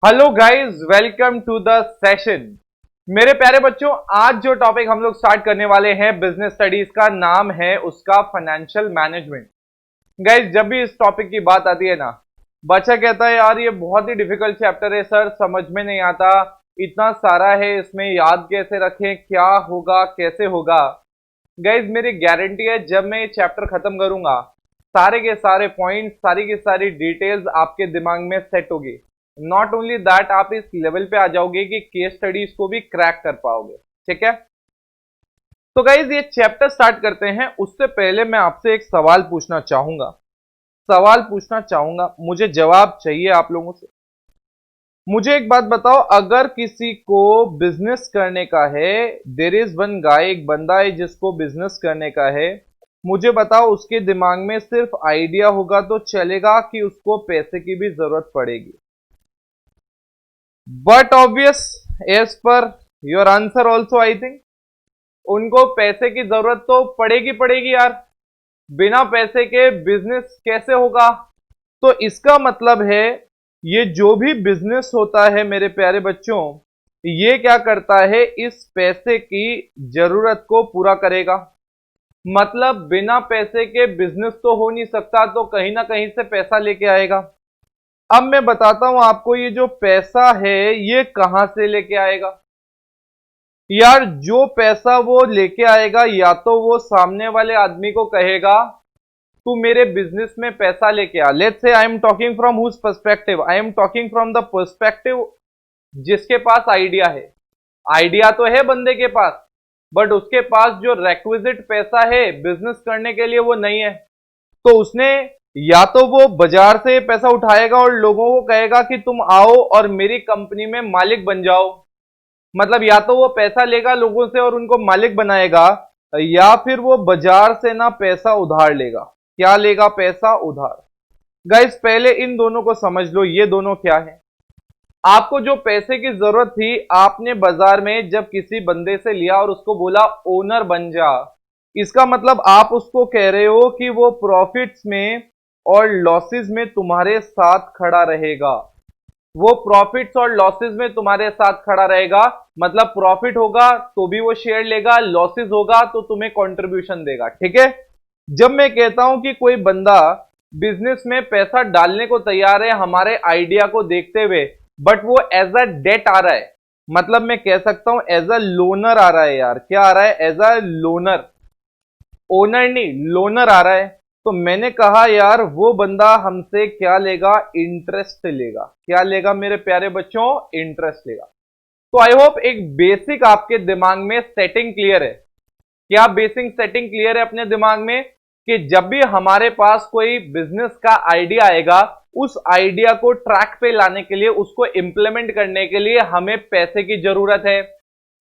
Hello guys, welcome to the session. मेरे प्यारे बच्चों, आज जो टॉपिक हम लोग स्टार्ट करने वाले हैं बिजनेस स्टडीज का, नाम है उसका फाइनेंशियल मैनेजमेंट। गाइस, जब भी इस टॉपिक की बात आती है ना, बच्चा कहता है यार ये बहुत ही डिफिकल्ट चैप्टर है सर, समझ में नहीं आता, इतना सारा है, इसमें याद कैसे रखें, क्या होगा, कैसे होगा। गाइस, मेरी गारंटी है जब मैं ये चैप्टर खत्म करूंगा, सारे के सारे पॉइंट्स, सारी की सारी डिटेल्स आपके दिमाग में सेट होगी। नॉट ओनली दैट, आप इस लेवल पे आ जाओगे कि केस स्टडीज को भी क्रैक कर पाओगे। ठीक है, तो गाइज ये चैप्टर स्टार्ट करते हैं। उससे पहले मैं आपसे एक सवाल पूछना चाहूंगा, मुझे जवाब चाहिए आप लोगों से। मुझे एक बात बताओ, अगर किसी को बिजनेस करने का है, देयर इज वन गाय, एक बंदा है जिसको बिजनेस करने का है, मुझे बताओ उसके दिमाग में सिर्फ आइडिया होगा तो चलेगा कि उसको पैसे की भी जरूरत पड़ेगी? But obvious, as per your answer also I think उनको पैसे की जरूरत तो पड़ेगी यार। बिना पैसे के बिजनेस कैसे होगा? तो इसका मतलब है ये जो भी बिजनेस होता है मेरे प्यारे बच्चों, ये क्या करता है, इस पैसे की जरूरत को पूरा करेगा। मतलब बिना पैसे के बिजनेस तो हो नहीं सकता, तो कहीं ना कहीं से पैसा लेके आएगा। अब मैं बताता हूं आपको, ये जो पैसा है ये कहां से लेके आएगा। यार, जो पैसा वो लेके आएगा, या तो वो सामने वाले आदमी को कहेगा तू मेरे बिजनेस में पैसा लेके आ। Let's say I am talking from whose perspective, I am talking from the perspective जिसके पास आइडिया है। आइडिया तो है बंदे के पास, बट उसके पास जो रेक्विजिट पैसा है बिजनेस करने के लिए वो नहीं है। तो उसने, या तो वो बाजार से पैसा उठाएगा और लोगों को कहेगा कि तुम आओ और मेरी कंपनी में मालिक बन जाओ। मतलब या तो वो पैसा लेगा लोगों से और उनको मालिक बनाएगा, या फिर वो बाजार से ना पैसा उधार लेगा। क्या लेगा? पैसा उधार। गाइस, पहले इन दोनों को समझ लो, ये दोनों क्या है। आपको जो पैसे की जरूरत थी, आपने बाजार में जब किसी बंदे से लिया और उसको बोला ओनर बन जा, इसका मतलब आप उसको कह रहे हो कि वो प्रॉफिट्स में और लॉसेस में तुम्हारे साथ खड़ा रहेगा। वो प्रॉफिट्स और लॉसेस में तुम्हारे साथ खड़ा रहेगा। मतलब प्रॉफिट होगा तो भी वो शेयर लेगा, लॉसेस होगा तो तुम्हें कंट्रीब्यूशन देगा। ठीक है, जब मैं कहता हूं कि कोई बंदा बिजनेस में पैसा डालने को तैयार है हमारे आइडिया को देखते हुए, बट वो एज अ डेट आ रहा है, मतलब मैं कह सकता हूं एज अ लोनर आ रहा है। यार क्या आ रहा है? एज अ लोनर, ओनर नहीं, लोनर आ रहा है। तो मैंने कहा यार वो बंदा हमसे क्या लेगा? इंटरेस्ट लेगा। क्या लेगा मेरे प्यारे बच्चों? इंटरेस्ट लेगा। तो आई होप एक बेसिक आपके दिमाग में सेटिंग क्लियर है। क्या बेसिक सेटिंग क्लियर है अपने दिमाग में कि जब भी हमारे पास कोई बिजनेस का आइडिया आएगा, उस आइडिया को ट्रैक पे लाने के लिए, उसको इंप्लीमेंट करने के लिए हमें पैसे की जरूरत है।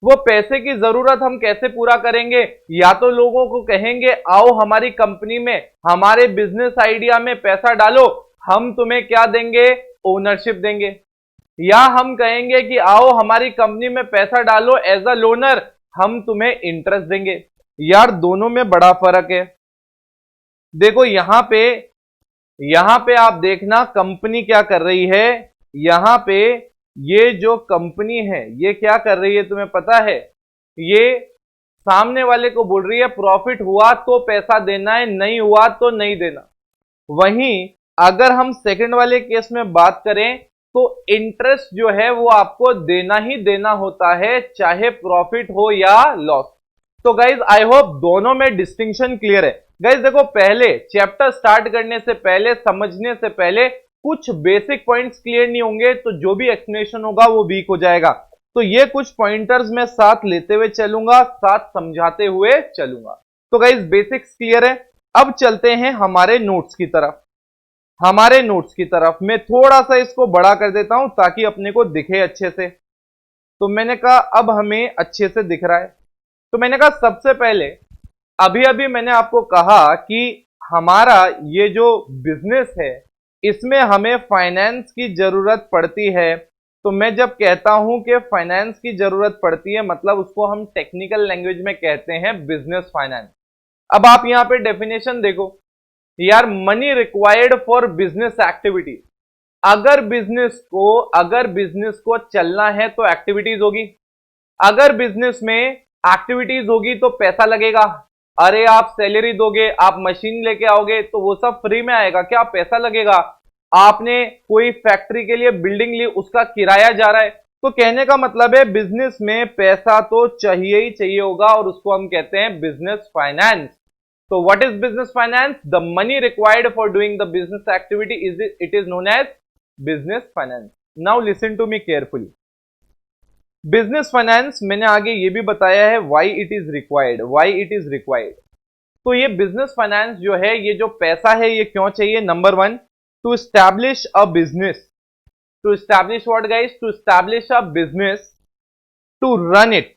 वो पैसे की जरूरत हम कैसे पूरा करेंगे? या तो लोगों को कहेंगे आओ हमारी कंपनी में, हमारे बिजनेस आइडिया में पैसा डालो, हम तुम्हें क्या देंगे? ओनरशिप देंगे। या हम कहेंगे कि आओ हमारी कंपनी में पैसा डालो एज अ लोनर, हम तुम्हें इंटरेस्ट देंगे। यार दोनों में बड़ा फर्क है। देखो यहां पे आप देखना कंपनी क्या कर रही है। यहां पे ये जो कंपनी है ये क्या कर रही है तुम्हें पता है? ये सामने वाले को बोल रही है प्रॉफिट हुआ तो पैसा देना है, नहीं हुआ तो नहीं देना। वहीं अगर हम सेकंड वाले केस में बात करें, तो इंटरेस्ट जो है वो आपको देना ही देना होता है, चाहे प्रॉफिट हो या लॉस। तो गाइज आई होप दोनों में डिस्टिंक्शन क्लियर है। गाइज देखो, पहले चैप्टर स्टार्ट करने से पहले, समझने से पहले कुछ बेसिक पॉइंट्स क्लियर नहीं होंगे तो जो भी एक्सप्लेनेशन होगा वो वीक हो जाएगा। तो ये कुछ पॉइंटर्स मैं साथ लेते हुए चलूंगा, साथ समझाते हुए चलूंगा। तो गाइज बेसिक्स क्लियर है। अब चलते हैं हमारे नोट्स की तरफ। मैं थोड़ा सा इसको बड़ा कर देता हूं ताकि अपने को दिखे अच्छे से। तो मैंने कहा अब हमें अच्छे से दिख रहा है। तो मैंने कहा सबसे पहले, अभी अभी मैंने आपको कहा कि हमारा ये जो बिजनेस है इसमें हमें फाइनेंस की जरूरत पड़ती है। तो मैं जब कहता हूं कि फाइनेंस की जरूरत पड़ती है, मतलब उसको हम टेक्निकल लैंग्वेज में कहते हैं बिजनेस फाइनेंस। अब आप यहां पे डेफिनेशन देखो यार, money required for business activity. अगर बिजनेस को चलना है तो एक्टिविटीज होगी, अगर बिजनेस में एक्टिविटीज होगी तो पैसा लगेगा। अरे आप सैलरी दोगे, आप मशीन लेके आओगे तो वो सब फ्री में आएगा क्या? पैसा लगेगा। आपने कोई फैक्ट्री के लिए बिल्डिंग ली, उसका किराया जा रहा है। तो कहने का मतलब है बिजनेस में पैसा तो चाहिए ही चाहिए होगा, और उसको हम कहते हैं बिजनेस फाइनेंस। तो what is business finance? The money required for doing the business activity it is known as business finance. Now listen to me carefully. Business finance मैंने आगे ये भी बताया है व्हाई इट इज रिक्वायर्ड। तो ये business finance जो है, ये जो पैसा है ये क्यों चाहिए? Number one, to establish a business, to establish what guys? To establish a business, to run it.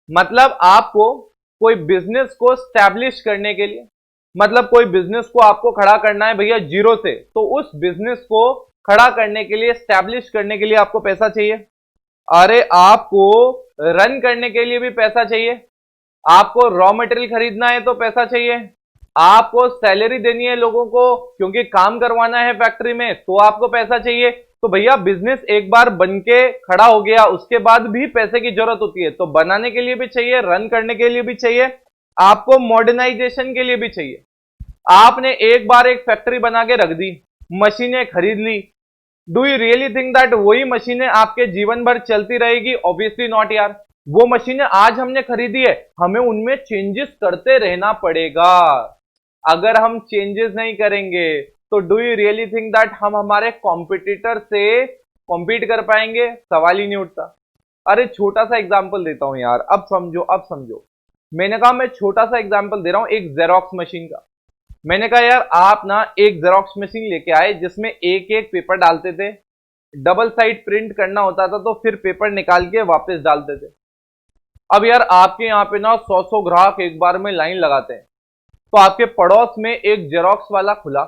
मतलब आपको कोई बिजनेस को स्टैब्लिश करने के लिए, मतलब कोई बिजनेस को आपको खड़ा करना है भैया जीरो से, तो उस बिजनेस को खड़ा करने के लिए, स्टैब्लिश करने के लिए आपको पैसा चाहिए। अरे आपको रन करने के लिए भी पैसा चाहिए, आपको रॉ मटेरियल खरीदना है तो पैसा चाहिए, आपको सैलरी देनी है लोगों को क्योंकि काम करवाना है फैक्ट्री में तो आपको पैसा चाहिए। तो भैया बिजनेस एक बार बन के खड़ा हो गया, उसके बाद भी पैसे की जरूरत होती है। तो बनाने के लिए भी चाहिए, रन करने के लिए भी चाहिए, आपको मॉडर्नाइजेशन के लिए भी चाहिए। आपने एक बार एक फैक्ट्री बना के रख दी, मशीनें खरीद ली, do you really think that वही मशीनें आपके जीवन भर चलती रहेगी? ऑब्वियसली नॉट यार। वो मशीनें आज हमने खरीदी है, हमें उनमें चेंजेस करते रहना पड़ेगा। अगर हम चेंजेस नहीं करेंगे तो do you really think that हम हमारे कॉम्पिटिटर से कॉम्पीट कर पाएंगे? सवाल ही नहीं उठता। अरे छोटा सा एग्जांपल देता हूं यार, अब समझो। मैंने कहा मैं छोटा सा एग्जांपल दे रहा हूं एक जेरोक्स मशीन का। मैंने कहा यार आप ना एक जेरोक्स मशीन लेके आए जिसमें एक एक पेपर डालते थे, डबल साइड प्रिंट करना होता था तो फिर पेपर निकाल के वापस डालते थे। अब यार आपके यहाँ पे ना 100 ग्राहक एक बार में लाइन लगाते हैं, तो आपके पड़ोस में एक जेरोक्स वाला खुला,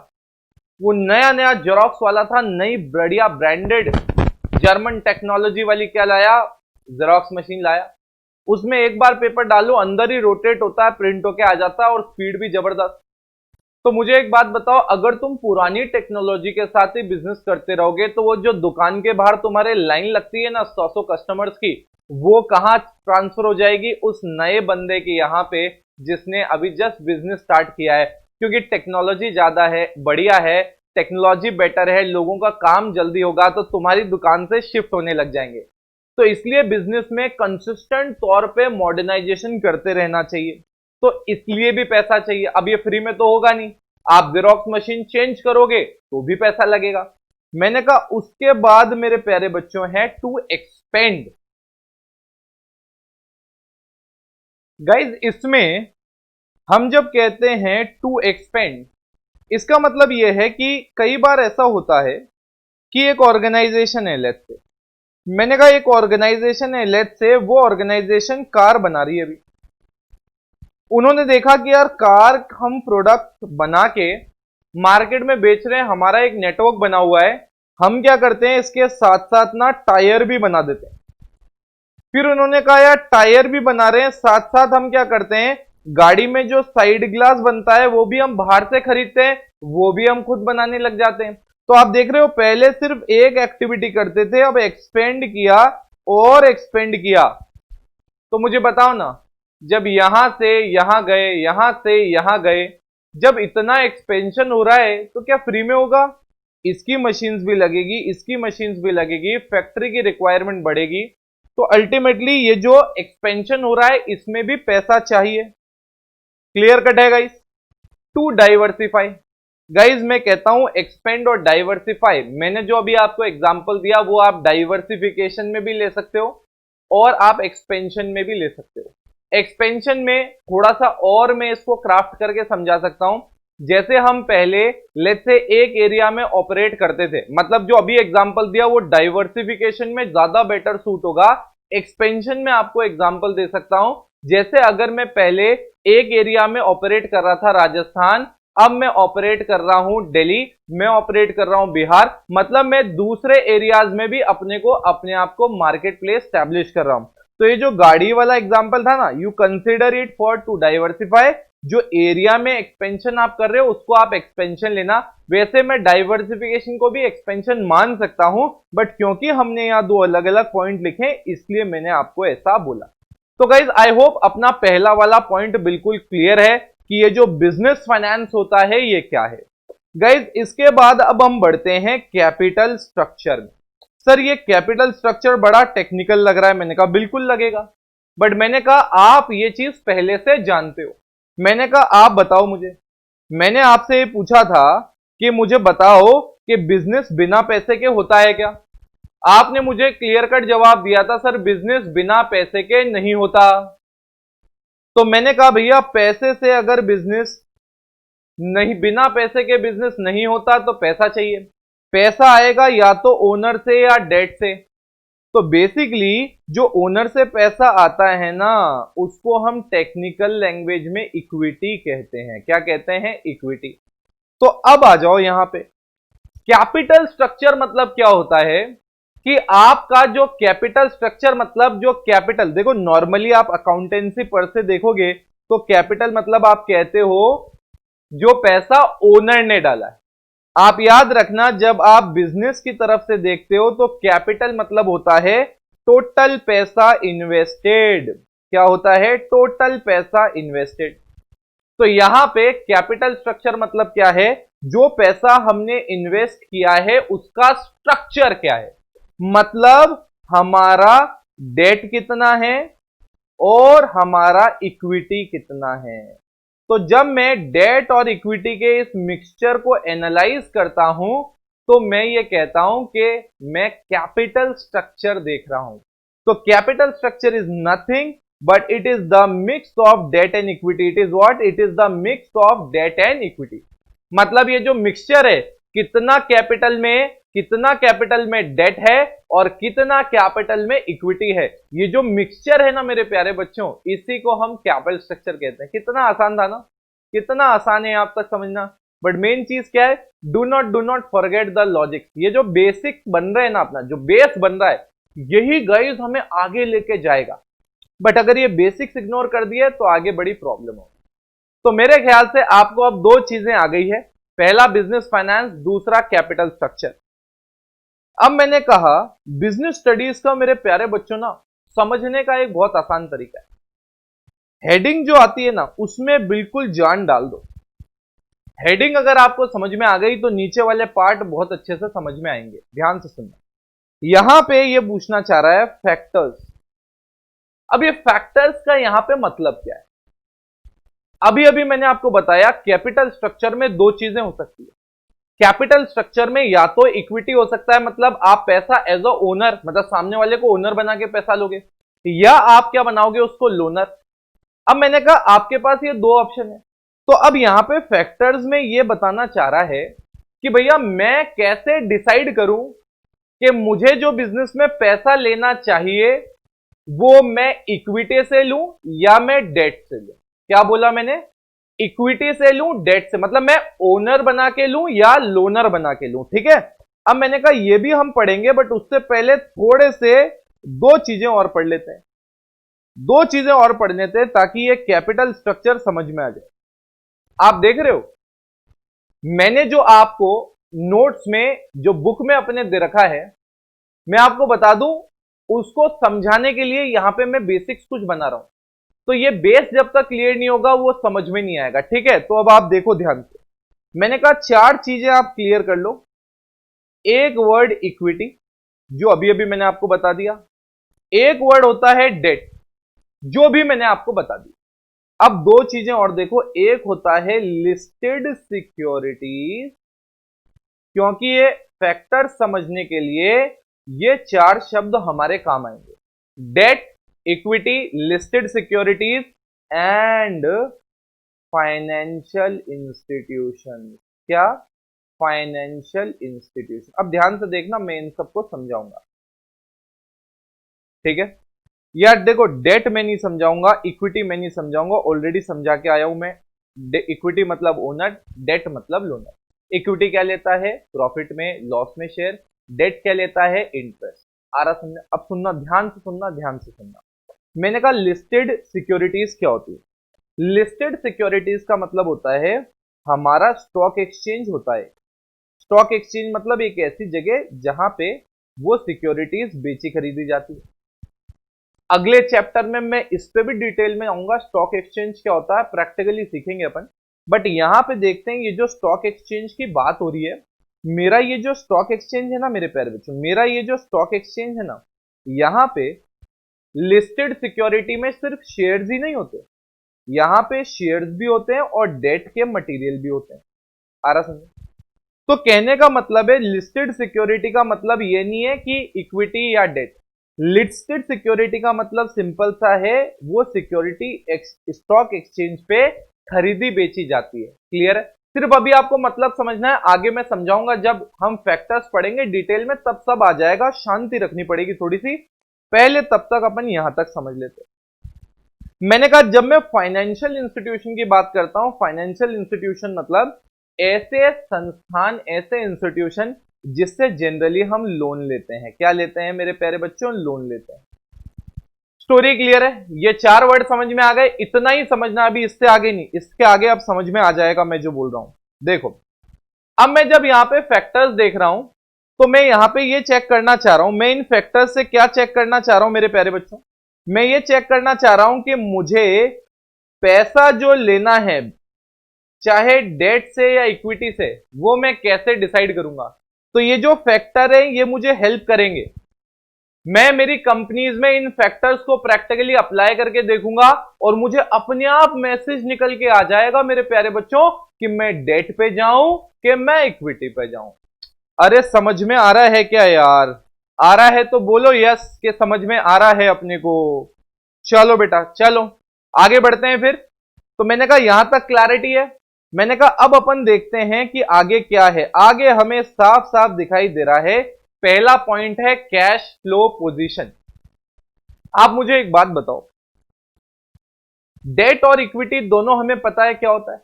वो नया नया जेरोक्स वाला था, नई बढ़िया ब्रांडेड जर्मन टेक्नोलॉजी वाली क्या लाया? जेरोक्स मशीन लाया। उसमें एक बार पेपर डालो अंदर ही रोटेट होता है, प्रिंट होके आ जाता है और स्पीड भी जबरदस्त। तो मुझे एक बात बताओ, अगर तुम पुरानी टेक्नोलॉजी के साथ ही बिजनेस करते रहोगे तो वो जो दुकान के बाहर तुम्हारे लाइन लगती है ना 100 कस्टमर्स की, वो कहां ट्रांसफर हो जाएगी? उस नए बंदे के यहाँ पे जिसने अभी जस्ट बिजनेस स्टार्ट किया है। क्योंकि टेक्नोलॉजी ज्यादा है, बढ़िया है, टेक्नोलॉजी बेटर है, लोगों का काम जल्दी होगा तो तुम्हारी दुकान से शिफ्ट होने लग जाएंगे। तो इसलिए बिजनेस में कंसिस्टेंट तौर पे मॉडर्नाइजेशन करते रहना चाहिए, तो इसलिए भी पैसा चाहिए। अब ये फ्री में तो होगा नहीं, आप जेरोक्स मशीन चेंज करोगे तो भी पैसा लगेगा। मैंने कहा उसके बाद मेरे प्यारे बच्चों है टू एक्सपेंड। गाइज इसमें हम जब कहते हैं टू एक्सपेंड, इसका मतलब यह है कि कई बार ऐसा होता है कि एक ऑर्गेनाइजेशन है, लेट्स से, मैंने कहा एक ऑर्गेनाइजेशन है, लेट्स से वो ऑर्गेनाइजेशन कार बना रही है। अभी उन्होंने देखा कि यार कार हम प्रोडक्ट बना के मार्केट में बेच रहे हैं, हमारा एक नेटवर्क बना हुआ है, हम क्या करते हैं इसके साथ साथ ना टायर भी बना देते हैं। फिर उन्होंने कहा यार टायर भी बना रहे हैं, साथ साथ हम क्या करते हैं, गाड़ी में जो साइड ग्लास बनता है वो भी हम बाहर से खरीदते हैं, वो भी हम खुद बनाने लग जाते हैं। तो आप देख रहे हो पहले सिर्फ एक एक्टिविटी करते थे, अब एक्सपेंड किया और एक्सपेंड किया। तो मुझे बताओ ना, जब यहां से यहां गए, यहां से यहां गए, जब इतना एक्सपेंशन हो रहा है तो क्या फ्री में होगा? इसकी मशीन्स भी लगेगी, इसकी मशीन्स भी लगेगी, फैक्ट्री की रिक्वायरमेंट बढ़ेगी। तो अल्टीमेटली ये जो एक्सपेंशन हो रहा है इसमें भी पैसा चाहिए। क्लियर कट है गाइस? टू डाइवर्सिफाई, गाइज मैं कहता हूं एक्सपेंड और डाइवर्सिफाई, मैंने जो अभी आपको एग्जांपल दिया वो आप डाइवर्सिफिकेशन में भी ले सकते हो और आप एक्सपेंशन में भी ले सकते हो। एक्सपेंशन में थोड़ा सा और मैं इसको क्राफ्ट करके समझा सकता हूं। जैसे हम पहले लेट्स से एक एरिया में ऑपरेट करते थे, मतलब जो अभी एग्जांपल दिया वो डाइवर्सिफिकेशन में ज्यादा बेटर सूट होगा। एक्सपेंशन में आपको एग्जांपल दे सकता हूं, जैसे अगर मैं पहले एक एरिया में ऑपरेट कर रहा था राजस्थान, अब मैं ऑपरेट कर रहा हूं दिल्ली, मैं ऑपरेट कर रहा हूं बिहार, मतलब मैं दूसरे एरियाज में भी अपने आप को मार्केट प्लेस स्टैब्लिश कर रहा हूं। तो ये जो गाड़ी वाला एग्जांपल था ना, you consider it for to diversify, जो एरिया में एक्सपेंशन आप कर रहे हो उसको आप एक्सपेंशन लेना। वैसे मैं डाइवर्सिफिकेशन को भी एक्सपेंशन मान सकता हूं, बट क्योंकि हमने यहां दो अलग अलग पॉइंट लिखे इसलिए मैंने आपको ऐसा बोला। तो गाइज आई होप अपना पहला वाला पॉइंट बिल्कुल क्लियर है कि ये जो बिजनेस फाइनेंस होता है ये क्या है। गाइज इसके बाद अब हम बढ़ते हैं कैपिटल स्ट्रक्चर में। सर ये कैपिटल स्ट्रक्चर बड़ा टेक्निकल लग रहा है, मैंने कहा बिल्कुल लगेगा, बट मैंने कहा आप ये चीज पहले से जानते हो। मैंने कहा आप बताओ मुझे, मैंने आपसे ये पूछा था कि मुझे बताओ कि बिजनेस बिना पैसे के होता है क्या। आपने मुझे क्लियर कट जवाब दिया था सर बिजनेस बिना पैसे के नहीं होता। तो मैंने कहा भैया पैसे से अगर बिजनेस नहीं, बिना पैसे के बिजनेस नहीं होता तो पैसा चाहिए। पैसा आएगा या तो ओनर से या डेट से। तो बेसिकली जो ओनर से पैसा आता है ना उसको हम टेक्निकल लैंग्वेज में इक्विटी कहते हैं। क्या कहते हैं? इक्विटी। तो अब आ जाओ यहां पे, कैपिटल स्ट्रक्चर मतलब क्या होता है कि आपका जो कैपिटल स्ट्रक्चर मतलब जो कैपिटल, देखो नॉर्मली आप अकाउंटेंसी पर से देखोगे तो कैपिटल मतलब आप कहते हो जो पैसा ओनर ने डाला है। आप याद रखना जब आप बिजनेस की तरफ से देखते हो तो कैपिटल मतलब होता है टोटल पैसा इन्वेस्टेड। क्या होता है? टोटल पैसा इन्वेस्टेड। तो यहां पे कैपिटल स्ट्रक्चर मतलब क्या है? जो पैसा हमने इन्वेस्ट किया है उसका स्ट्रक्चर क्या है, मतलब हमारा डेट कितना है और हमारा इक्विटी कितना है। तो जब मैं डेट और इक्विटी के इस मिक्सचर को एनालाइज करता हूं तो मैं ये कहता हूं कि मैं कैपिटल स्ट्रक्चर देख रहा हूं। तो capital structure is nothing but it is the mix of debt and equity. It is what? It is the mix of debt and equity. मतलब ये जो मिक्सचर है कितना कैपिटल में डेट है और कितना कैपिटल में इक्विटी है, ये जो मिक्सचर है ना मेरे प्यारे बच्चों, इसी को हम कैपिटल स्ट्रक्चर कहते हैं। कितना आसान था ना, कितना आसान है आप तक समझना। बट मेन चीज क्या है? Do not forget the logic. ये जो बेसिक बन रहा है ना, अपना जो बेस बन रहा है, यही गाइस हमें आगे लेके जाएगा। बट अगर ये बेसिक्स इग्नोर कर दिए तो आगे बड़ी प्रॉब्लम होगी। तो मेरे ख्याल से आपको अब दो चीजें आ गई है, पहला बिजनेस फाइनेंस, दूसरा कैपिटल स्ट्रक्चर। अब मैंने कहा बिजनेस स्टडीज का मेरे प्यारे बच्चों ना समझने का एक बहुत आसान तरीका है। हेडिंग जो आती है ना उसमें बिल्कुल जान डाल दो। हेडिंग अगर आपको समझ में आ गई तो नीचे वाले पार्ट बहुत अच्छे से समझ में आएंगे। ध्यान से सुनना। यहां पे ये पूछना चाह रहा है फैक्टर्स। अब ये फैक्टर्स का यहां पे मतलब क्या है? अभी अभी मैंने आपको बताया कैपिटल स्ट्रक्चर में दो चीजें हो सकती है। कैपिटल स्ट्रक्चर में या तो इक्विटी हो सकता है, मतलब आप पैसा एज अ ओनर, मतलब सामने वाले को ओनर बना के पैसा लोगे, या आप क्या बनाओगे उसको? लोनर। अब मैंने कहा आपके पास ये दो ऑप्शन है। तो अब यहां पे फैक्टर्स में ये बताना चाह रहा है कि भैया मैं कैसे डिसाइड करूं कि मुझे जो बिजनेस में पैसा लेना चाहिए वो मैं इक्विटी से लूं या मैं डेट से लूं। क्या बोला मैंने? इक्विटी से लूं, डेट से, मतलब मैं ओनर बना के लूं या लोनर बना के लूं। ठीक है। अब मैंने कहा ये भी हम पढ़ेंगे बट उससे पहले थोड़े से दो चीजें और पढ़ लेते हैं। दो चीजें और पढ़ लेते हैं ताकि ये कैपिटल स्ट्रक्चर समझ में आ जाए। आप देख रहे हो मैंने जो आपको नोट्स में जो बुक में अपने दे रखा है, मैं आपको बता दूं उसको समझाने के लिए यहां पे मैं बेसिक्स कुछ बना रहा हूं। तो ये बेस जब तक क्लियर नहीं होगा वो समझ में नहीं आएगा। ठीक है। तो अब आप देखो ध्यान से, मैंने कहा चार चीजें आप क्लियर कर लो। एक वर्ड इक्विटी जो अभी अभी मैंने आपको बता दिया, एक वर्ड होता है डेट जो भी मैंने आपको बता दिया। अब दो चीजें और देखो, एक होता है लिस्टेड सिक्योरिटीज, क्योंकि ये फैक्टर समझने के लिए ये चार शब्द हमारे काम आएंगे। Debt, equity, listed securities and financial institution. क्या? Financial institution. अब ध्यान से देखना, मैं इन सबको समझाऊंगा। ठीक है। यार देखो डेट में नहीं समझाऊंगा, इक्विटी में नहीं समझाऊंगा, ऑलरेडी समझा के आया हूं मैं। इक्विटी मतलब ओनर, डेट मतलब लोनर। इक्विटी क्या लेता है? प्रॉफिट में, लॉस में शेयर। डेट क्या लेता है? इंटरेस्ट। आ रहा समझ? अब सुनना, ध्यान से सुनना, ध्यान से सुनना। मैंने कहा लिस्टेड सिक्योरिटीज क्या होती है? लिस्टेड सिक्योरिटीज का मतलब होता है हमारा स्टॉक एक्सचेंज होता है। स्टॉक एक्सचेंज मतलब एक ऐसी जगह जहां पे वो सिक्योरिटीज बेची खरीदी जाती है। अगले चैप्टर में मैं इस पे भी डिटेल में आऊंगा, स्टॉक एक्सचेंज क्या होता है, प्रैक्टिकली सीखेंगे अपन। बट यहां पे देखते हैं ये जो स्टॉक एक्सचेंज की बात हो रही है, मेरा ये जो स्टॉक एक्सचेंज है ना मेरे प्यारे बच्चों, मेरा ये जो स्टॉक एक्सचेंज है ना, यहां पे लिस्टेड सिक्योरिटी में सिर्फ शेयर्स ही नहीं होते, यहां पे शेयर्स भी होते हैं और डेट के मटेरियल भी होते हैं। आ रहा समझ? तो कहने का मतलब है लिस्टेड सिक्योरिटी का मतलब ये नहीं है कि इक्विटी या डेट। लिस्टेड सिक्योरिटी का मतलब सिंपल सा है, वो सिक्योरिटी स्टॉक एक्सचेंज पे खरीदी बेची जाती है। क्लियर है? सिर्फ अभी आपको मतलब समझना है, आगे मैं समझाऊंगा जब हम फैक्टर्स पढ़ेंगे डिटेल में, तब सब आ जाएगा। शांति रखनी पड़ेगी थोड़ी सी, पहले तब तक अपन यहां तक समझ लेते हैं। मैंने कहा जब मैं फाइनेंशियल इंस्टीट्यूशन की बात करता हूं, फाइनेंशियल इंस्टीट्यूशन मतलब ऐसे संस्थान, ऐसे इंस्टीट्यूशन जिससे जनरली हम लोन लेते हैं। क्या लेते हैं मेरे प्यारे बच्चों? लोन लेते हैं। स्टोरी क्लियर है? ये 4 वर्ड समझ में आ गए? इतना ही समझना, अभी इससे आगे नहीं, इसके आगे अब समझ में आ जाएगा मैं जो बोल रहा हूं। देखो, अब मैं जब यहां पे फैक्टर्स देख रहा हूं, तो मैं यहां पे ये चेक करना चाह रहा हूं, मैं इन फैक्टर्स से क्या चेक करना चाह रहा हूं मेरे प्यारे बच्चों? मैं ये चेक करना चाह रहा हूं कि मुझे पैसा जो लेना है, चाहे डेट से या इक्विटी से, वो मैं कैसे डिसाइड करूंगा? तो ये जो फैक्टर है ये मुझे हेल्प करेंगे। मैं मेरी कंपनीज में इन फैक्टर्स को प्रैक्टिकली अप्लाई करके देखूंगा और मुझे अपने आप मैसेज निकल के आ जाएगा मेरे प्यारे बच्चों कि मैं डेट पे जाऊं कि मैं इक्विटी पे जाऊं। अरे समझ में आ रहा है क्या यार? आ रहा है तो बोलो यस कि समझ में आ रहा है अपने को। चलो बेटा चलो आगे बढ़ते हैं फिर। तो मैंने कहा यहां तक क्लैरिटी है। मैंने कहा अब अपन देखते हैं कि आगे क्या है। आगे हमें साफ साफ दिखाई दे रहा है, पहला पॉइंट है कैश फ्लो पोजीशन। आप मुझे एक बात बताओ, डेट और इक्विटी दोनों हमें पता है क्या होता है?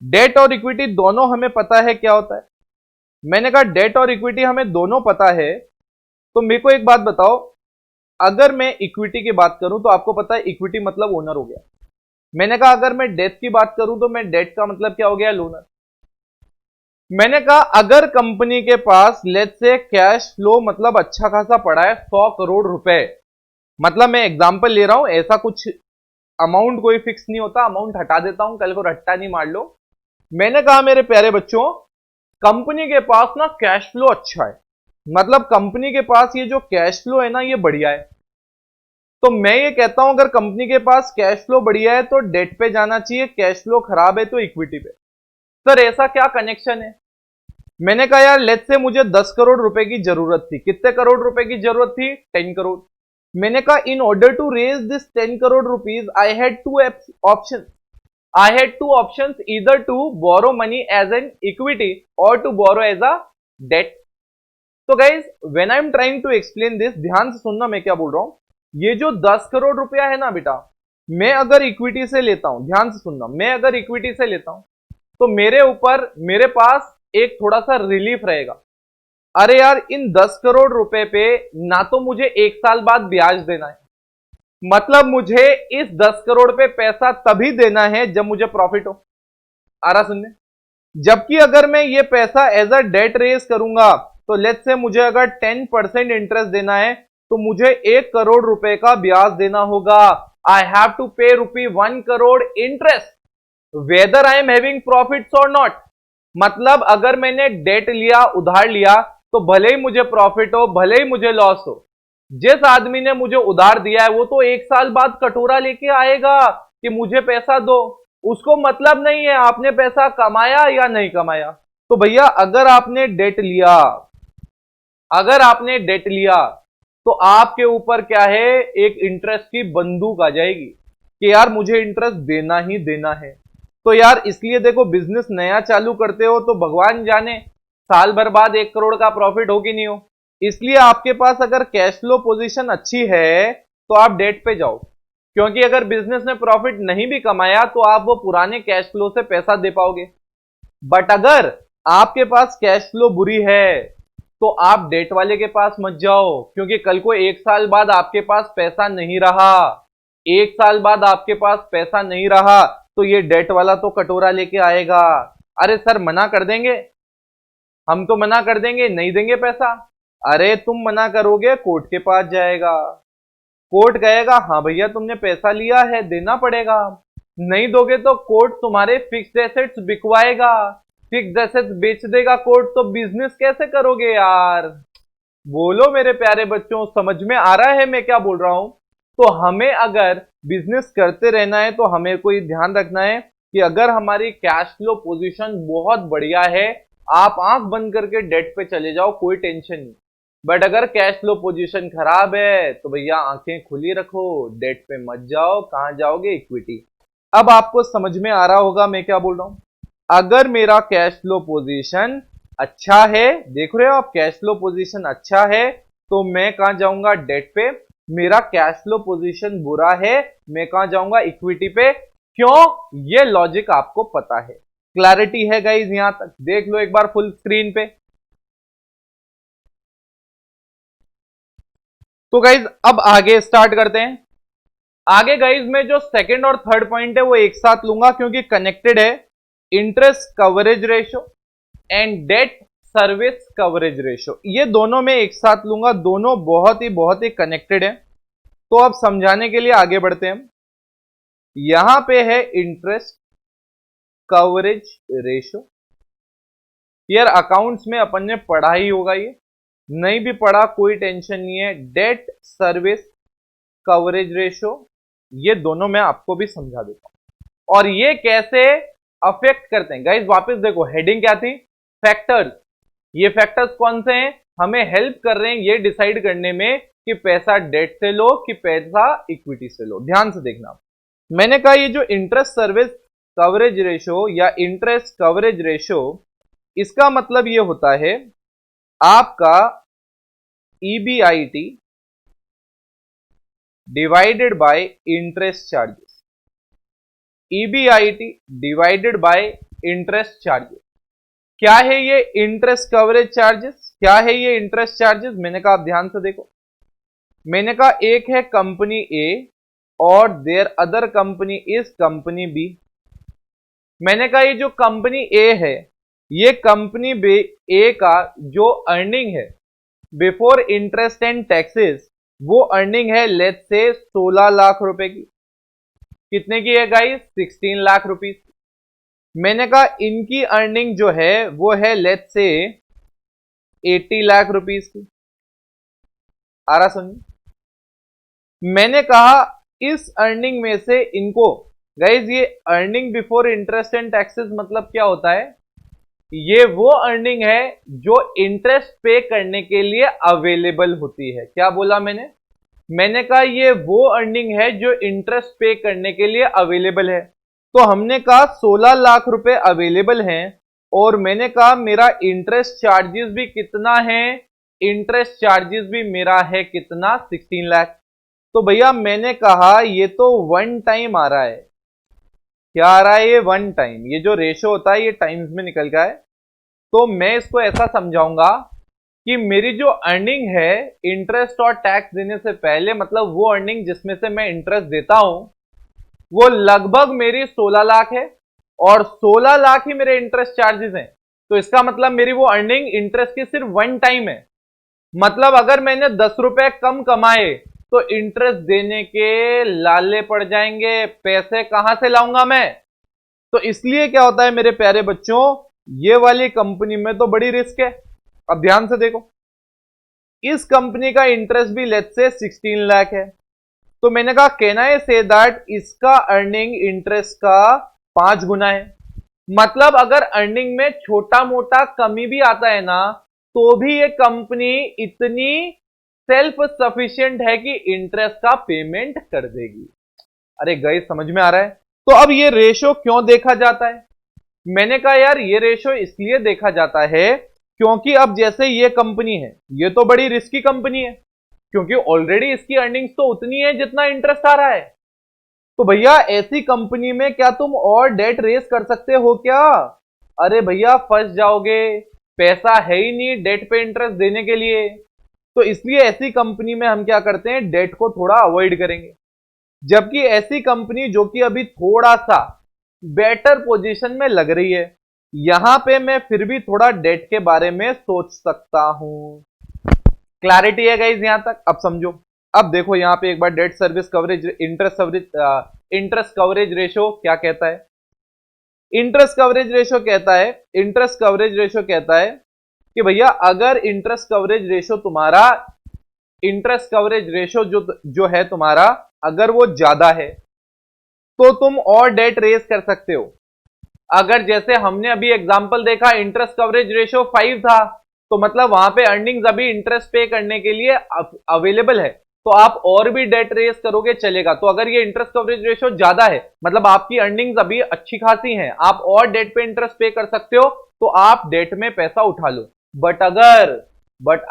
डेट और इक्विटी दोनों हमें पता है क्या होता है? मैंने कहा डेट और इक्विटी हमें दोनों पता है। तो मेरे को एक बात बताओ, अगर मैं इक्विटी की बात करूं तो आपको पता है इक्विटी मतलब ओनर हो गया। मैंने कहा अगर मैं डेट की बात करूं तो मैं डेट का मतलब क्या हो गया? लोनर। मैंने कहा अगर कंपनी के पास लेट्स से कैश फ्लो मतलब अच्छा खासा पड़ा है 100 करोड़ रुपए, मतलब मैं एग्जांपल ले रहा हूं, ऐसा कुछ अमाउंट कोई फिक्स नहीं होता, अमाउंट हटा देता हूं, कल को रट्टा नहीं मार लो। मैंने कहा मेरे प्यारे बच्चों, कंपनी के पास ना कैश फ्लो अच्छा है, मतलब कंपनी के पास ये जो कैश फ्लो है ना ये बढ़िया है। तो मैं ये कहता हूं अगर कंपनी के पास कैश फ्लो बढ़िया है तो डेट पे जाना चाहिए, कैश फ्लो खराब है तो इक्विटी पे। सर ऐसा क्या कनेक्शन है? मैंने कहा यार लेट्स से मुझे 10 करोड़ रुपए की जरूरत थी। कितने करोड़ रुपए की जरूरत थी? 10 करोड़। मैंने कहा in order to raise this 10 crore rupees I had two option, I had two option, either to borrow money as an equity or to borrow as a debt. तो guys when I am trying to explain this, ध्यान से सुनना मैं क्या बोल रहा हूं। ये जो 10 करोड़ रुपया है ना बेटा, मैं अगर इक्विटी से लेता हूं, ध्यान से सुनना, मैं अगर इक्विटी से लेता हूं तो मेरे ऊपर, मेरे पास एक थोड़ा सा रिलीफ रहेगा। अरे यार इन 10 करोड़ रुपए पे ना तो मुझे 1 साल बाद ब्याज देना है, मतलब मुझे इस 10 करोड़ पे पैसा तभी देना है जब मुझे प्रॉफिट हो। आ रहा सुनने? जबकि अगर मैं ये पैसा एज अ डेट रेज करूंगा तो लेट्स से मुझे अगर 10% इंटरेस्ट देना है तो मुझे 1 करोड़ रुपए का ब्याज देना होगा। आई हैव टू पे ₹1 crore interest whether I am having profits और नॉट। मतलब अगर मैंने डेट लिया, उधार लिया, तो भले ही मुझे प्रॉफिट हो भले ही मुझे लॉस हो, जिस आदमी ने मुझे उधार दिया है वो तो 1 साल बाद कटोरा लेके आएगा कि मुझे पैसा दो। उसको मतलब नहीं है आपने पैसा कमाया या नहीं कमाया। तो भैया अगर आपने डेट लिया, अगर आपने डेट लिया तो आपके ऊपर क्या है, एक इंटरेस्ट की बंदूक आ जाएगी कि यार मुझे इंटरेस्ट देना ही देना है। तो यार इसलिए देखो, बिजनेस नया चालू करते हो तो भगवान जाने साल भर बाद 1 करोड़ का प्रॉफिट हो कि नहीं हो। इसलिए आपके पास अगर कैश फ्लो पोजीशन अच्छी है तो आप डेट पे जाओ, क्योंकि अगर बिजनेस ने प्रॉफिट नहीं भी कमाया तो आप वो पुराने कैश फ्लो से पैसा दे पाओगे। बट अगर आपके पास कैश फ्लो बुरी है तो आप डेट वाले के पास मत जाओ, क्योंकि कल को 1 साल बाद आपके पास पैसा नहीं रहा एक साल बाद आपके पास पैसा नहीं रहा तो ये डेट वाला तो कटोरा लेके आएगा। अरे सर मना कर देंगे, हम तो मना कर देंगे, नहीं देंगे पैसा। अरे तुम मना करोगे, कोर्ट के पास जाएगा, कोर्ट कहेगा हाँ भैया तुमने पैसा लिया है, देना पड़ेगा। नहीं दोगे तो कोर्ट तुम्हारे फिक्स्ड एसेट्स बिकवाएगा, फिक्स्ड एसेट्स बेच देगा कोर्ट, तो बिजनेस कैसे करोगे यार? बोलो मेरे प्यारे बच्चों, समझ में आ रहा है मैं क्या बोल रहा हूं? तो हमें अगर बिजनेस करते रहना है तो हमें कोई ध्यान रखना है कि अगर हमारी कैश फ्लो पोजीशन बहुत बढ़िया है, आप आंख बंद करके डेट पे चले जाओ, कोई टेंशन नहीं। बट अगर कैश फ्लो पोजीशन खराब है तो भैया आंखें खुली रखो, डेट पे मत जाओ। कहां जाओगे? इक्विटी। अब आपको समझ में आ रहा होगा मैं क्या बोल रहा हूं। अगर मेरा कैश फ्लो पोजीशन अच्छा है, देख रहे हो आप, कैश फ्लो पोजीशन अच्छा है तो मैं कहां जाऊंगा? डेट पे। मेरा कैश फ्लो पोजीशन बुरा है, मैं कहां जाऊंगा? इक्विटी पे। क्यों? ये लॉजिक आपको पता है, क्लैरिटी है गाइज? यहां तक देख लो एक बार फुल स्क्रीन पे। तो गाइज अब आगे स्टार्ट करते हैं। आगे गाइज में जो सेकंड और थर्ड पॉइंट है वो एक साथ लूंगा क्योंकि कनेक्टेड है। Interest coverage ratio and date service coverage ratio, ये दोनों में एक साथ लूंगा, दोनों बहुत ही कनेक्टेड है। तो अब समझाने के लिए आगे बढ़ते हैं। यहां पे है इंटरेस्ट कवरेज रेशो। यार अकाउंट्स में अपन ने पढ़ा ही होगा, ये नहीं भी पढ़ा कोई टेंशन नहीं है। डेट सर्विस कवरेज रेशो, ये दोनों मैं आपको भी समझा देता हूं और ये कैसे अफेक्ट करते हैं। गाइस वापस देखो, हेडिंग क्या थी? फैक्टर्स। ये फैक्टर्स कौन से हैं? हमें हेल्प कर रहे हैं ये डिसाइड करने में कि पैसा डेट से लो कि पैसा इक्विटी से लो। ध्यान से देखना, मैंने कहा ये जो इंटरेस्ट सर्विस कवरेज रेशो या इंटरेस्ट कवरेज रेशो, इसका मतलब ये होता है आपका EBIT divided by interest charges. EBIT divided by interest charges. क्या है ये इंटरेस्ट कवरेज चार्जेस? क्या है ये इंटरेस्ट चार्जेस? मैंने कहा आप ध्यान से देखो, मैंने कहा एक है कंपनी ए और there other company is company B. मैंने कहा ये जो कंपनी ए है, ये कंपनी बी ए का जो अर्निंग है बिफोर इंटरेस्ट एंड टैक्सेस, वो अर्निंग है लेट्स से 16 लाख रुपए की। कितने की है गाइस? 16 लाख रुपीस। मैंने कहा इनकी अर्निंग जो है वो है लेट्स से 80 लाख रुपीस की। आ रहा समझ? मैंने कहा इस अर्निंग में से इनको, गाइज ये earning before interest and taxes मतलब क्या होता है? ये वो अर्निंग है जो इंटरेस्ट पे करने के लिए अवेलेबल होती है। क्या बोला मैंने? मैंने कहा ये वो अर्निंग है जो इंटरेस्ट पे करने के लिए अवेलेबल है। तो हमने कहा 16 लाख रुपए अवेलेबल हैं और मैंने कहा मेरा इंटरेस्ट चार्जेस भी कितना है? इंटरेस्ट चार्जेस भी मेरा है कितना? 16 लाख। तो भैया मैंने कहा ये तो वन टाइम आ रहा है। क्या आ रहा है? ये वन टाइम। ये जो रेशो होता है ये टाइम्स में निकल गया है। तो मैं इसको ऐसा समझाऊंगा कि मेरी जो अर्निंग है इंटरेस्ट और टैक्स देने से पहले, मतलब वो अर्निंग जिसमें से मैं इंटरेस्ट देता हूं, वो लगभग मेरी 16 लाख है और 16 लाख ही मेरे इंटरेस्ट चार्जेस हैं। तो इसका मतलब मेरी वो अर्निंग इंटरेस्ट की सिर्फ वन टाइम है। मतलब अगर मैंने 10 रुपए कम कमाए तो इंटरेस्ट देने के लाले पड़ जाएंगे, पैसे कहां से लाऊंगा मैं? तो इसलिए क्या होता है मेरे प्यारे बच्चों, ये वाली कंपनी में तो बड़ी रिस्क है। अब ध्यान से देखो, इस कंपनी का इंटरेस्ट भी लेट्स से 16 लाख है। तो मैंने कहा कैन आई से दैट इसका अर्निंग इंटरेस्ट का 5 गुना है। मतलब अगर अर्निंग में छोटा मोटा कमी भी आता है ना, तो भी ये कंपनी इतनी सेल्फ सफिशिएंट है कि इंटरेस्ट का पेमेंट कर देगी। अरे गई समझ में आ रहा है? तो अब ये रेशो क्यों देखा जाता है? मैंने कहा यार ये रेशो इसलिए देखा जाता है क्योंकि अब जैसे ये कंपनी है, ये तो बड़ी रिस्की कंपनी है क्योंकि ऑलरेडी इसकी अर्निंग्स तो उतनी है जितना इंटरेस्ट आ रहा है। तो भैया ऐसी कंपनी में क्या तुम और डेट रेस कर सकते हो क्या? अरे भैया फंस जाओगे, पैसा है ही नहीं डेट पे इंटरेस्ट देने के लिए। तो इसलिए ऐसी कंपनी में हम क्या करते हैं, डेट को थोड़ा अवॉइड करेंगे। जबकि ऐसी कंपनी जो कि अभी थोड़ा सा बेटर पोजीशन में लग रही है, यहां पे मैं फिर भी थोड़ा डेट के बारे में सोच सकता हूं। क्लैरिटी है गाइस यहां तक? अब समझो। अब देखो यहां पे एक बार debt service coverage, interest coverage ratio क्या कहता है? इंटरेस्ट कवरेज रेशो कहता है, इंटरेस्ट कवरेज रेशो कहता है कि भैया अगर इंटरेस्ट कवरेज रेशो तुम्हारा, इंटरेस्ट कवरेज रेशो जो है तुम्हारा, अगर वो ज्यादा है तो तुम और डेट रेज कर सकते हो। अगर जैसे हमने अभी एग्जांपल देखा, इंटरेस्ट कवरेज रेशो 5 था, तो मतलब वहां पे अर्निंग्स अभी इंटरेस्ट पे करने के लिए अवेलेबल है, तो आप और भी डेट रेज करोगे चलेगा। तो अगर ये इंटरेस्ट कवरेज रेशो ज्यादा है, मतलब आपकी अर्निंग्स अभी अच्छी खासी हैं, आप और डेट पे इंटरेस्ट पे कर सकते हो, तो आप डेट में पैसा उठा लो। बट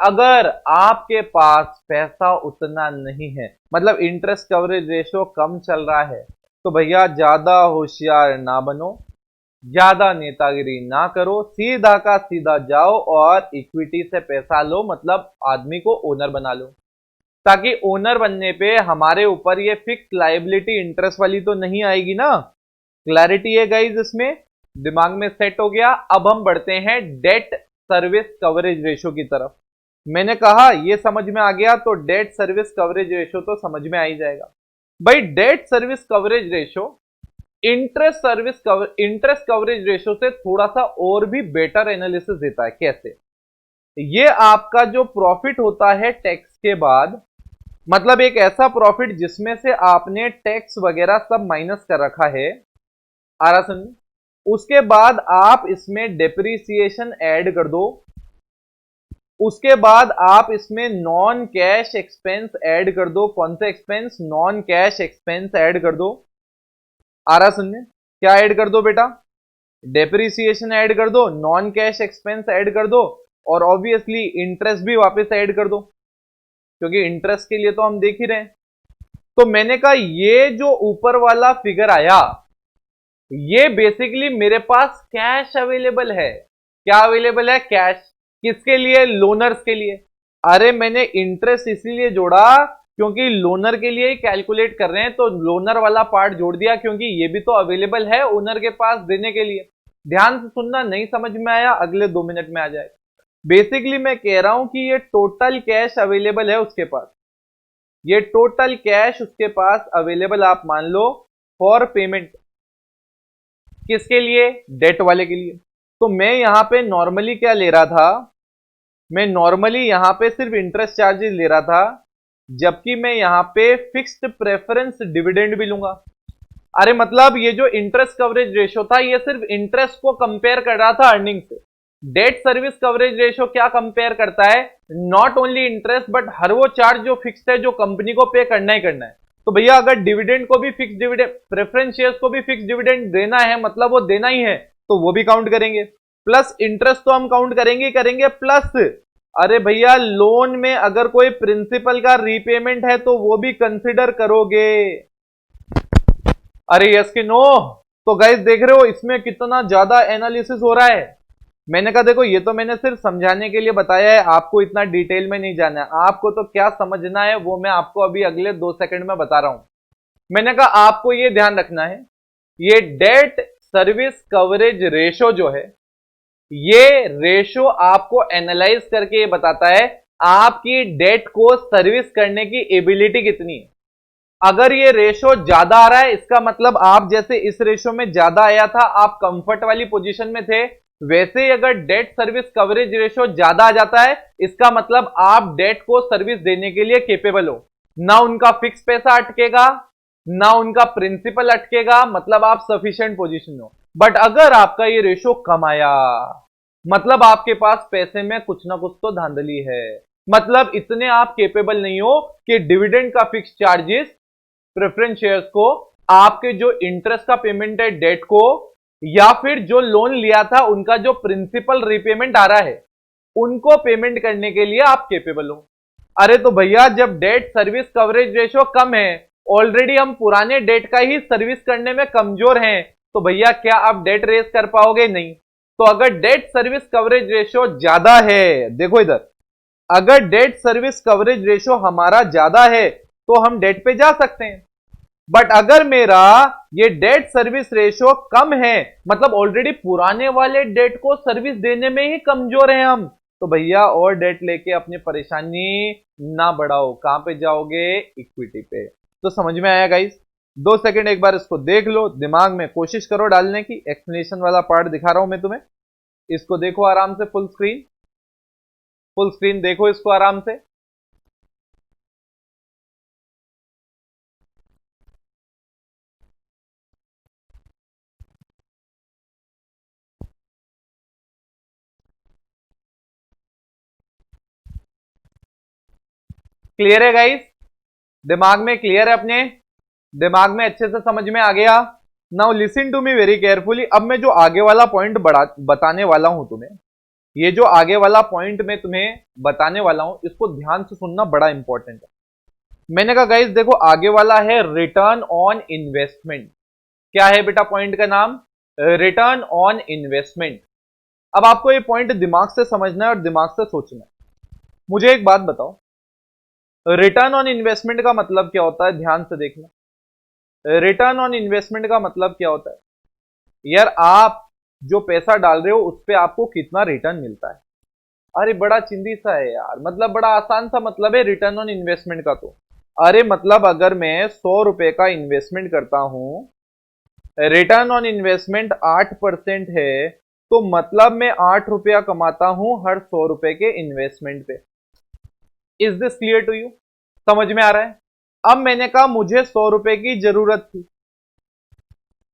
अगर आपके पास पैसा उतना नहीं है, मतलब इंटरेस्ट कवरेज रेशो कम चल रहा है, तो भैया ज्यादा होशियार ना बनो, ज्यादा नेतागिरी ना करो, सीधा का सीधा जाओ और इक्विटी से पैसा लो, मतलब आदमी को ओनर बना लो। ताकि ओनर बनने पे हमारे ऊपर ये फिक्स लायबिलिटी इंटरेस्ट वाली तो नहीं आएगी ना। क्लैरिटी है गाइस इसमें? दिमाग में सेट हो गया। अब हम बढ़ते हैं डेट सर्विस कवरेज रेशो की तरफ। मैंने कहा ये समझ में आ गया तो डेट सर्विस कवरेज रेशो तो समझ में आ ही जाएगा। भाई date service coverage ratio interest coverage ratio से थोड़ा सा और भी बेटर एनालिसिस देता है। कैसे? ये आपका जो प्रॉफिट होता है टैक्स के बाद, मतलब एक ऐसा प्रॉफिट जिसमें से आपने टैक्स वगैरह सब माइनस कर रखा है, आ रहा समझ? उसके बाद आप इसमें डेप्रिसिएशन ऐड कर दो, उसके बाद आप इसमें नॉन कैश एक्सपेंस ऐड कर दो। कौन सा expense? Non cash expense add कर दो। आ रहा सुनने? क्या ऐड कर दो बेटा? डेप्रिसिएशन ऐड कर दो, नॉन कैश एक्सपेंस ऐड कर दो, और ऑब्वियसली इंटरेस्ट भी वापस ऐड कर दो, क्योंकि इंटरेस्ट के लिए तो हम देख ही रहे हैं। तो मैंने कहा ये जो ऊपर वाला फिगर आया, ये बेसिकली मेरे पास कैश अवेलेबल है। क्या अवेलेबल है? कैश। किसके लिए? लोनर्स के लिए। अरे मैंने इंटरेस्ट इसीलिए जोड़ा क्योंकि लोनर के लिए ही कैलकुलेट कर रहे हैं, तो लोनर वाला पार्ट जोड़ दिया, क्योंकि ये भी तो अवेलेबल है ओनर के पास देने के लिए। ध्यान से सुनना, नहीं समझ में आया अगले 2 मिनट में आ जाए। बेसिकली मैं कह रहा हूं कि ये टोटल कैश अवेलेबल है उसके पास, ये टोटल कैश उसके पास अवेलेबल आप मान लो फॉर पेमेंट। किसके लिए? डेट वाले के लिए। तो मैं यहां पे नॉर्मली क्या ले रहा था? मैं नॉर्मली यहां पे सिर्फ इंटरेस्ट चार्जेस ले रहा था, जबकि मैं यहां पे फिक्स्ड प्रेफरेंस डिविडेंड भी लूंगा। अरे मतलब ये जो इंटरेस्ट कवरेज रेशो था, ये सिर्फ इंटरेस्ट को कंपेयर कर रहा था अर्निंग से। डेट सर्विस कवरेज रेशो क्या कंपेयर करता है? नॉट ओनली इंटरेस्ट बट हर वो चार्ज जो फिक्स्ड है, जो कंपनी को पे करना ही करना है। तो भैया अगर डिविडेंड को भी फिक्स डिविडेंड, प्रेफरेंस शेयर्स को भी फिक्स डिविडेंड देना है, मतलब वो देना ही है, तो वो भी काउंट करेंगे। प्लस इंटरेस्ट तो हम काउंट करेंगे करेंगे, प्लस अरे भैया लोन में अगर कोई प्रिंसिपल का रीपेमेंट है तो वो भी कंसिडर करोगे। अरे यस कि नो? तो गाइस देख रहे हो इसमें कितना ज्यादा एनालिसिस हो रहा है। मैंने कहा देखो ये तो मैंने सिर्फ समझाने के लिए बताया है, आपको इतना डिटेल में नहीं जाना है। आपको तो क्या समझना है वो मैं आपको अभी अगले 2 सेकंड में बता रहा हूं। मैंने कहा आपको ये ध्यान रखना है, ये डेट सर्विस कवरेज रेशो जो है, ये रेशो आपको एनालाइज करके ये बताता है आपकी डेट को सर्विस करने की एबिलिटी कितनी है। अगर ये रेशो ज्यादा आ रहा है, इसका मतलब आप जैसे इस रेशो में ज्यादा आया था, आप कंफर्ट वाली पोजीशन में थे, वैसे ही अगर डेट सर्विस कवरेज रेशो ज्यादा आ जाता है, इसका मतलब आप डेट को सर्विस देने के लिए केपेबल हो। ना उनका फिक्स पैसा अटकेगा, ना उनका प्रिंसिपल अटकेगा, मतलब आप सफिशिएंट पोजीशन हो। बट अगर आपका ये रेशो कम आया, मतलब आपके पास पैसे में कुछ ना कुछ तो धांधली है, मतलब इतने आप केपेबल नहीं हो कि डिविडेंड का फिक्स चार्जेस प्रेफरेंस शेयर्स को, आपके जो इंटरेस्ट का पेमेंट है डेट को, या फिर जो लोन लिया था उनका जो प्रिंसिपल रीपेमेंट आ रहा है, उनको पेमेंट करने के लिए आप केपेबल हो। अरे तो भैया जब डेट सर्विस कवरेज रेशो कम है, ऑलरेडी हम पुराने डेट का ही सर्विस करने में कमजोर हैं, तो भैया क्या आप डेट रेज कर पाओगे? नहीं। तो अगर डेट सर्विस कवरेज रेशो ज्यादा है, देखो इधर, अगर डेट सर्विस कवरेज रेशो हमारा ज्यादा है तो हम डेट पे जा सकते हैं। बट अगर मेरा ये डेट सर्विस रेशियो कम है, मतलब ऑलरेडी पुराने वाले डेट को सर्विस देने में ही कमजोर हैं हम, तो भैया और डेट लेके अपनी परेशानी ना बढ़ाओ। कहां पे जाओगे? इक्विटी पे। तो समझ में आया गाइस? 2 सेकंड एक बार इसको देख लो, दिमाग में कोशिश करो डालने की। एक्सप्लेनेशन वाला पार्ट दिखा रहा हूं मैं तुम्हें, इसको देखो आराम से। फुल स्क्रीन, फुल स्क्रीन देखो इसको आराम से। क्लियर है गाइस? दिमाग में क्लियर है? अपने दिमाग में अच्छे से समझ में आ गया? Now listen to me very carefully. अब मैं जो आगे वाला पॉइंट बताने वाला हूं तुम्हें, ये जो आगे वाला पॉइंट मैं तुम्हें बताने वाला हूं, इसको ध्यान से सुनना, बड़ा इंपॉर्टेंट है। मैंने कहा गाइस देखो, आगे वाला है रिटर्न ऑन इन्वेस्टमेंट। क्या है बेटा पॉइंट का नाम? Return on investment. अब आपको ये पॉइंट दिमाग से समझना है और दिमाग से सोचना है। मुझे एक बात बताओ, रिटर्न ऑन इन्वेस्टमेंट का मतलब क्या होता है? ध्यान से देखना। रिटर्न ऑन इन्वेस्टमेंट का मतलब क्या होता है? यार आप जो पैसा डाल रहे हो उस पर आपको कितना रिटर्न मिलता है। अरे बड़ा चिंदी सा है यार, मतलब बड़ा आसान सा मतलब है रिटर्न ऑन इन्वेस्टमेंट का। तो अरे मतलब अगर मैं 100 रुपए का इन्वेस्टमेंट करता हूं, रिटर्न ऑन इन्वेस्टमेंट 8% है, तो मतलब मैं 8 रुपया कमाता हूं हर 100 रुपए के इन्वेस्टमेंट पे। Is this clear to you? समझ में आ रहा है? अब मैंने कहा मुझे 100 रुपए की जरूरत थी।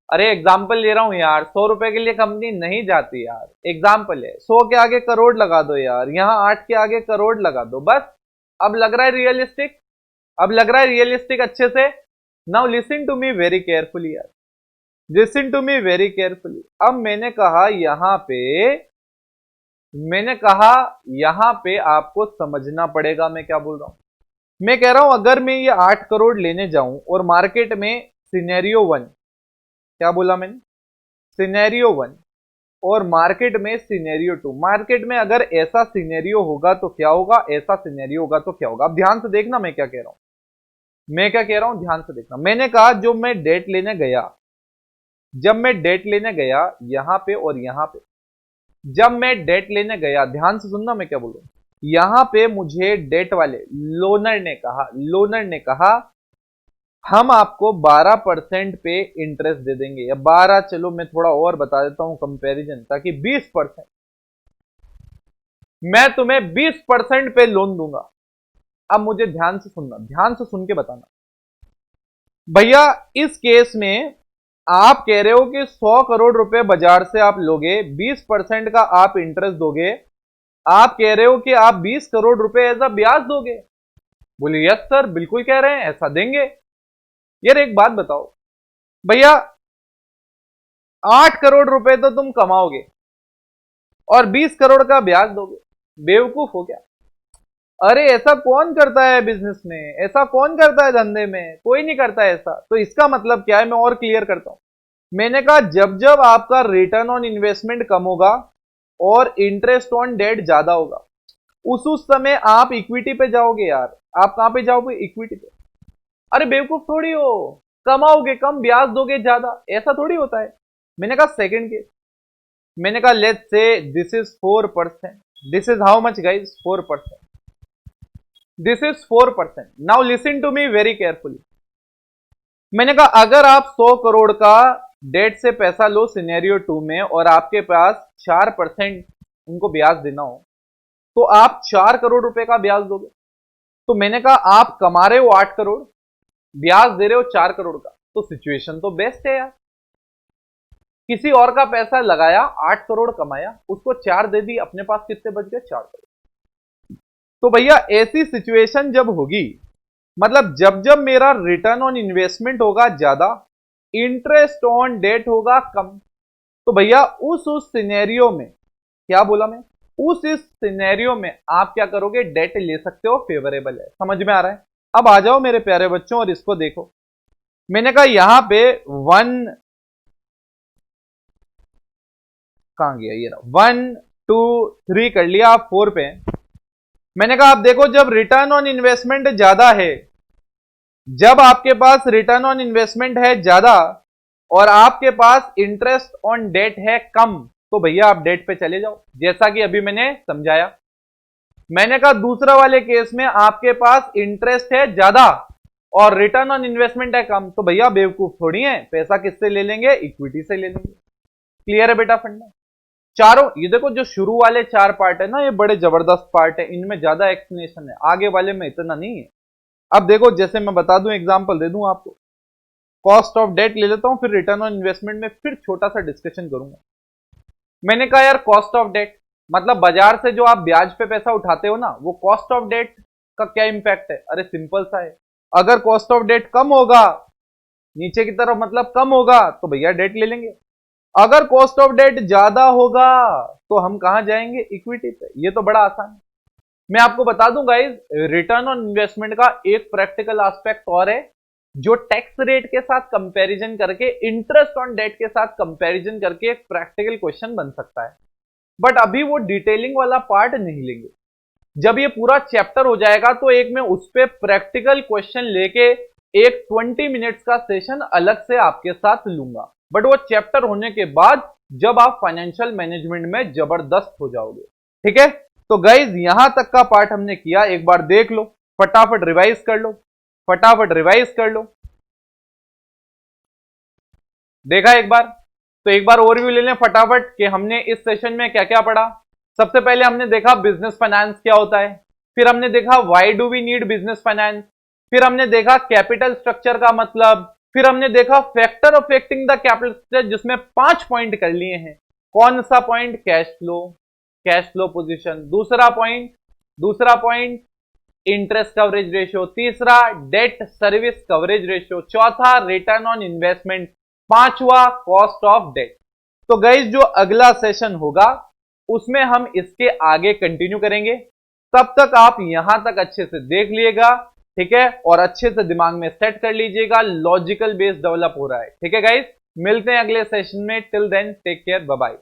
अरे एग्जाम्पल ले रहा हूं यार, 100 रुपए के लिए कंपनी नहीं जाती यार। एग्जाम्पल है, 100 के आगे करोड़ लगा दो यार, यहां 8 के आगे करोड़ लगा दो बस। अब लग रहा है रियलिस्टिक? अब लग रहा है रियलिस्टिक अच्छे से? Now listen to me very carefully यार, listen to me very carefully. अब मैंने कहा यहां पे आपको समझना पड़ेगा मैं क्या बोल रहा हूं। मैं कह रहा हूं अगर मैं ये 8 करोड़ लेने जाऊं और मार्केट में सिनेरियो 1, क्या बोला मैंने? सिनेरियो 1, और मार्केट में सिनेरियो 2। मार्केट में अगर ऐसा सिनेरियो होगा तो क्या होगा, ऐसा सिनेरियो होगा तो क्या होगा। अब ध्यान से देखना मैं क्या कह रहा हूं, मैं क्या कह रहा हूं, ध्यान से देखना। मैंने कहा जो मैं डेट लेने गया, जब मैं डेट लेने गया यहां पे और यहां पे, जब मैं डेट लेने गया, ध्यान से सुनना मैं क्या बोल रहा हूं। यहां पे मुझे डेट वाले लोनर ने कहा हम आपको 12% पे इंटरेस्ट दे देंगे, या 12, चलो मैं थोड़ा और बता देता हूं कंपैरिजन, ताकि 20%, मैं तुम्हें 20% पे लोन दूंगा। अब मुझे ध्यान से सुनना, ध्यान से सुन के बताना भैया। इस केस में आप कह रहे हो कि 100 करोड़ रुपए बाजार से आप लोगे, 20% का आप इंटरेस्ट दोगे, आप कह रहे हो कि आप 20 करोड़ रुपए एज अ ब्याज दोगे। बोले यस सर, बिल्कुल कह रहे हैं, ऐसा देंगे। यार एक बात बताओ भैया, 8 करोड़ रुपए तो तुम कमाओगे और 20 करोड़ का ब्याज दोगे, बेवकूफ हो क्या? अरे ऐसा कौन करता है बिजनेस में, ऐसा कौन करता है धंधे में? कोई नहीं करता है ऐसा। तो इसका मतलब क्या है, मैं और क्लियर करता हूं। मैंने कहा जब जब आपका रिटर्न ऑन इन्वेस्टमेंट कम होगा और इंटरेस्ट ऑन डेट ज्यादा होगा, उस समय आप इक्विटी पे जाओगे यार। आप कहां पे जाओगे? इक्विटी पे। अरे बेवकूफ थोड़ी हो, कमाओगे कम, ब्याज दोगे ज्यादा, ऐसा थोड़ी होता है। मैंने कहा सेकंड केस, मैंने कहा let's say this is 4%, this is how much guys? 4%, this is 4%। Now listen to me very carefully. मैंने कहा अगर आप 100 करोड़ का डेट से पैसा लो सिनेरियो 2 में, और आपके पास 4% उनको ब्याज देना हो, तो आप 4 करोड़ रुपए का ब्याज दोगे। तो मैंने कहा आप कमा रहे हो 8 करोड़, ब्याज दे रहे हो 4 करोड़ का, तो सिचुएशन तो बेस्ट है यार। किसी और का पैसा लगाया, 8 करोड़ कमाया, उसको 4 दे दी, अपने पास कितने बच गए? 4 करोड़। तो भैया ऐसी सिचुएशन जब होगी, मतलब जब जब मेरा रिटर्न ऑन इन्वेस्टमेंट होगा ज्यादा, इंटरेस्ट ऑन डेट होगा कम, तो भैया उस सिनेरियो में, क्या बोला मैं? इस सिनेरियो में आप क्या करोगे? डेट ले सकते हो, फेवरेबल है। समझ में आ रहा है? अब आ जाओ मेरे प्यारे बच्चों और इसको देखो। मैंने कहा यहां पे 1, कहां गया ये रहा, 1 2 3 कर लिया, आप 4 पे हैं। मैंने कहा आप देखो जब रिटर्न ऑन इन्वेस्टमेंट ज्यादा है, जब आपके पास रिटर्न ऑन इन्वेस्टमेंट है ज्यादा और आपके पास इंटरेस्ट ऑन डेट है कम, तो भैया आप डेट पे चले जाओ, जैसा कि अभी मैंने समझाया। मैंने कहा दूसरा वाले केस में आपके पास इंटरेस्ट है ज्यादा और रिटर्न ऑन इन्वेस्टमेंट है कम, तो भैया बेवकूफ थोड़ी है, पैसा किससे ले लेंगे, इक्विटी से ले लेंगे। क्लियर है बेटा फंडा। चारों ये देखो, जो शुरू वाले चार पार्ट है ना, ये बड़े जबरदस्त पार्ट है, इनमें ज्यादा एक्सप्लेनेशन है, आगे वाले में इतना नहीं है। अब देखो, जैसे मैं बता दूं, एग्जांपल दे दूं आपको, कॉस्ट ऑफ डेट ले लेता हूं, फिर रिटर्न ऑन इन्वेस्टमेंट में फिर छोटा सा डिस्कशन करूंगा। मैंने कहा यार कॉस्ट ऑफ डेट मतलब बाजार से जो आप ब्याज पे पैसा उठाते हो ना, वो कॉस्ट ऑफ डेट का क्या इंपैक्ट है। अरे सिंपल सा है, अगर कॉस्ट ऑफ डेट कम होगा नीचे की तरफ, मतलब कम होगा, तो भैया डेट ले लेंगे। अगर कॉस्ट ऑफ डेट ज्यादा होगा तो हम कहां जाएंगे, इक्विटी पे। ये तो बड़ा आसान है। मैं आपको बता दूं गाइस, रिटर्न ऑन इन्वेस्टमेंट का एक प्रैक्टिकल एस्पेक्ट और है, जो टैक्स रेट के साथ कंपैरिजन करके, इंटरेस्ट ऑन डेट के साथ कंपैरिजन करके एक प्रैक्टिकल क्वेश्चन बन सकता है। बट अभी वो डिटेलिंग वाला पार्ट नहीं लेंगे। जब ये पूरा चैप्टर हो जाएगा तो एक मैं उस पर प्रैक्टिकल क्वेश्चन लेके एक 20 मिनट्स का सेशन अलग से आपके साथ लूंगा। बट वो चैप्टर होने के बाद, जब आप फाइनेंशियल मैनेजमेंट में जबरदस्त हो जाओगे। ठीक है, तो गाइज यहां तक का पार्ट हमने किया, एक बार देख लो, फटाफट रिवाइज कर लो, फटाफट रिवाइज कर लो। देखा एक बार? तो एक बार ओवरव्यू ले लें फटाफट कि हमने इस सेशन में क्या क्या पढ़ा। सबसे पहले हमने देखा बिजनेस फाइनेंस क्या होता है, फिर हमने देखा why do we need business finance, फिर हमने देखा कैपिटल स्ट्रक्चर का मतलब, फिर हमने देखा factor affecting the capital structure, जिसमें 5 पॉइंट कर लिए हैं। कौन सा पॉइंट, कैश फ्लो पोजीशन, दूसरा पॉइंट इंटरेस्ट कवरेज रेशियो, तीसरा डेट सर्विस कवरेज रेशियो, चौथा रिटर्न ऑन इन्वेस्टमेंट, पांचवा कॉस्ट ऑफ डेट। तो गाइस जो अगला सेशन होगा उसमें हम इसके आगे कंटिन्यू करेंगे। तब तक आप यहां तक अच्छे से देख लीजिएगा, ठीक है, और अच्छे से दिमाग में सेट कर लीजिएगा, लॉजिकल बेस डेवलप हो रहा है। ठीक है गाइस, मिलते हैं अगले सेशन में। Till then take care, bye bye.